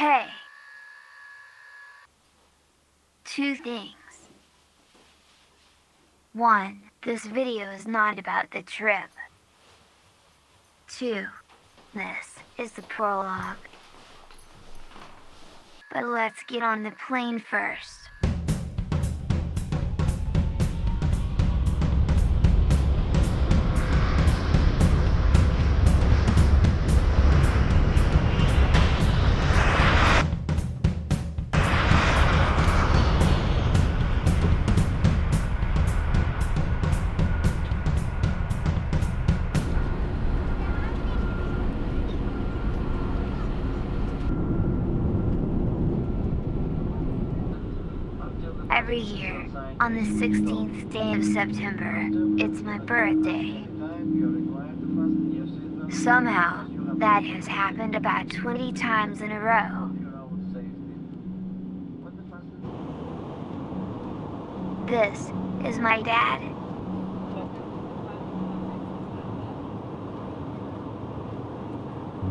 Hey. Two things. 1. This video is not about the trip. 2. This is the prologue. But let's get on the plane first. Every year, on the 16th day of September, it's my birthday. Somehow, that has happened about 20 times in a row. This is my dad.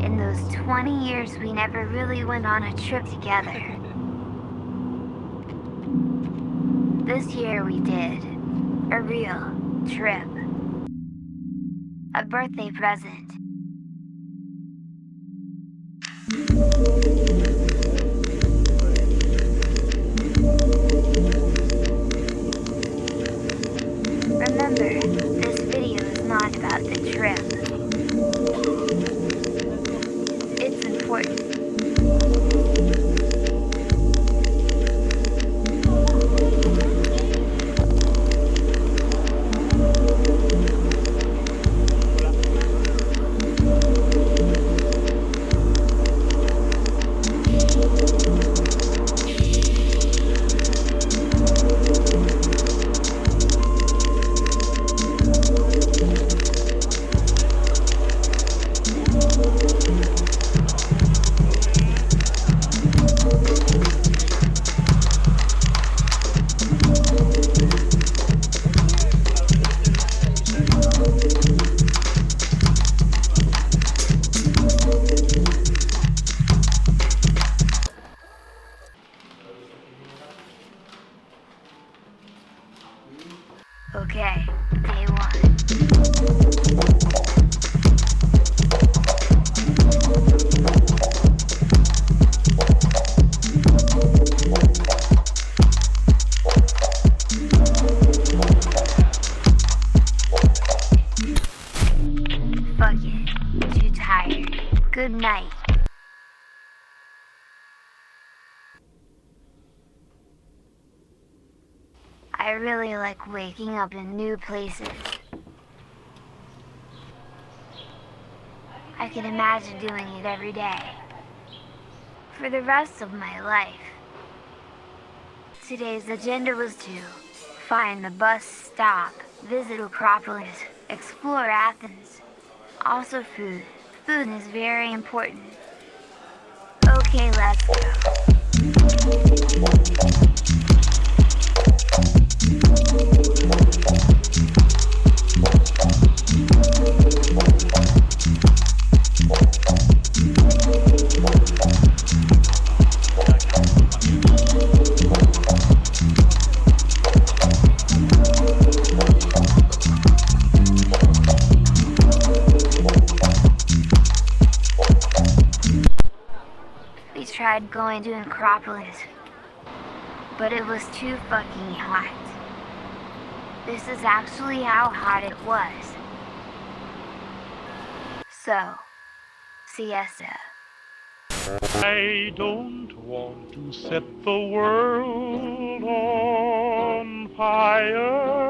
In those 20 years, we never really went on a trip together. This year we did. A real trip. A birthday present. Remember, this video is not about the trip. It's important. Okay, day 1. Fuck it, too tired. Good night. I really like waking up in new places. I can imagine doing it every day. For the rest of my life. Today's agenda was to find the bus stop, visit Acropolis, explore Athens. Also food. Food is very important. Okay, let's go. We tried going to Acropolis, but it was too fucking hot. This is actually how hot it was. So, siesta. I don't want to set the world on fire.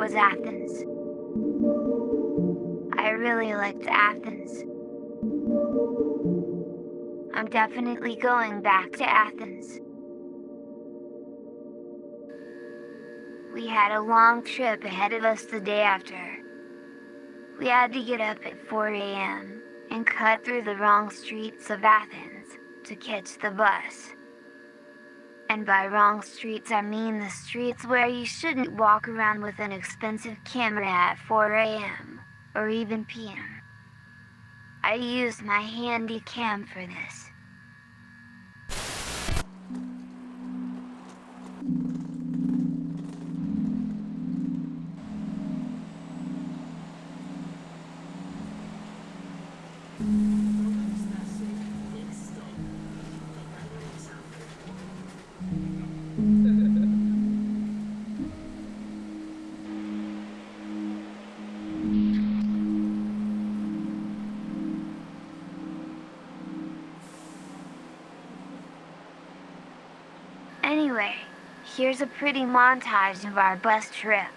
was Athens. I really liked Athens. I'm definitely going back to Athens. We had a long trip ahead of us the day after. We had to get up at 4 a.m. and cut through the wrong streets of Athens to catch the bus. And by wrong streets I mean the streets where you shouldn't walk around with an expensive camera at 4 a.m. or even p.m. I used my handy cam for this. Anyway, here's a pretty montage of our bus trip.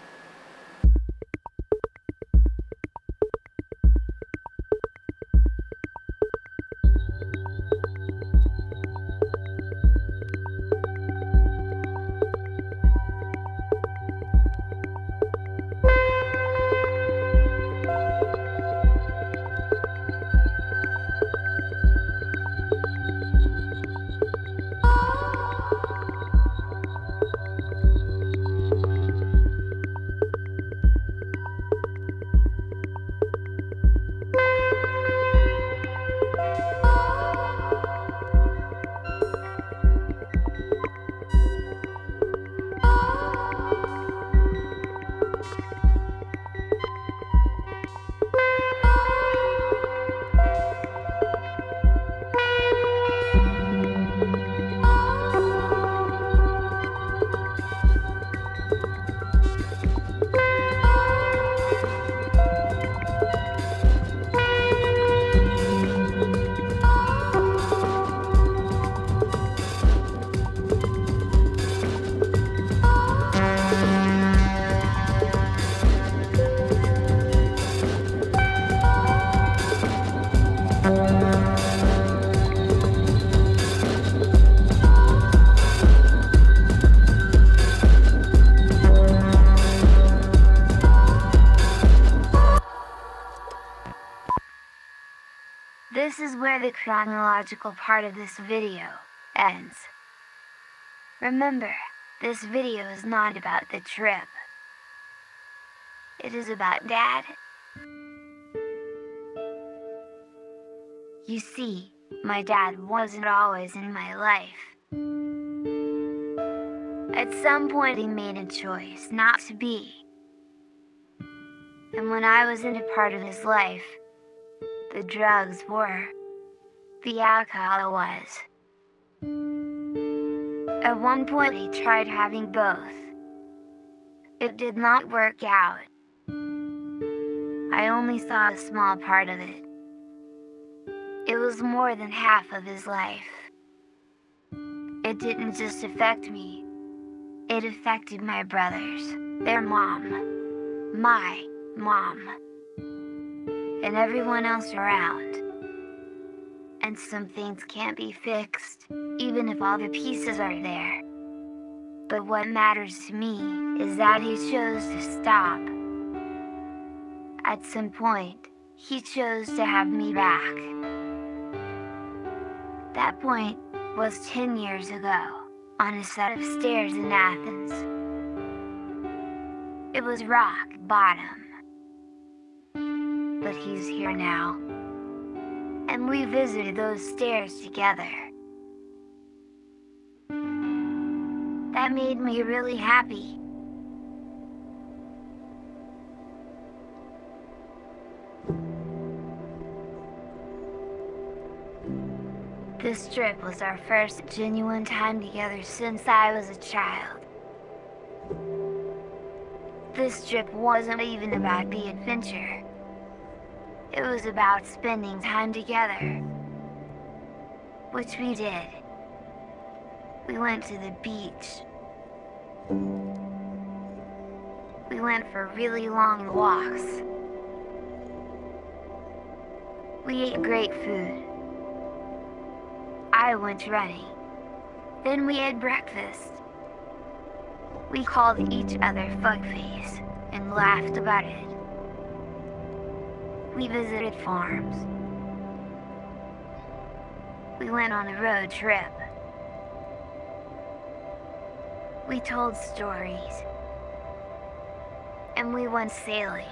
This is where the chronological part of this video ends. Remember, this video is not about the trip. It is about Dad. You see, my dad wasn't always in my life. At some point he made a choice not to be. And when I wasn't a part of his life, the drugs were. The alcohol was. At one point he tried having both. It did not work out. I only saw a small part of it. It was more than half of his life. It didn't just affect me. It affected my brothers, their mom, my mom, and everyone else around. And some things can't be fixed, even if all the pieces are there. But what matters to me is that he chose to stop. At some point, he chose to have me back. That point was 10 years ago, on a set of stairs in Athens. It was rock bottom. But he's here now. And we visited those stairs together. That made me really happy. This trip was our first genuine time together since I was a child. This trip wasn't even about the adventure. It was about spending time together. Which we did. We went to the beach. We went for really long walks. We ate great food. I went running. Then we had breakfast. We called each other fuckface and laughed about it. We visited farms. We went on a road trip. We told stories. And we went sailing.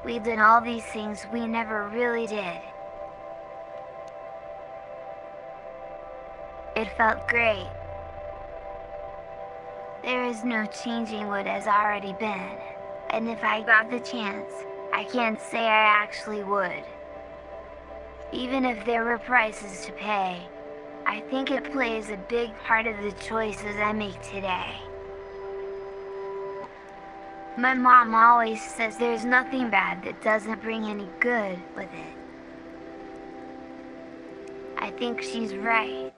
We did all these things we never really did. It felt great. There is no changing what has already been, and if I got the chance, I can't say I actually would. Even if there were prices to pay, I think it plays a big part of the choices I make today. My mom always says there's nothing bad that doesn't bring any good with it. I think she's right.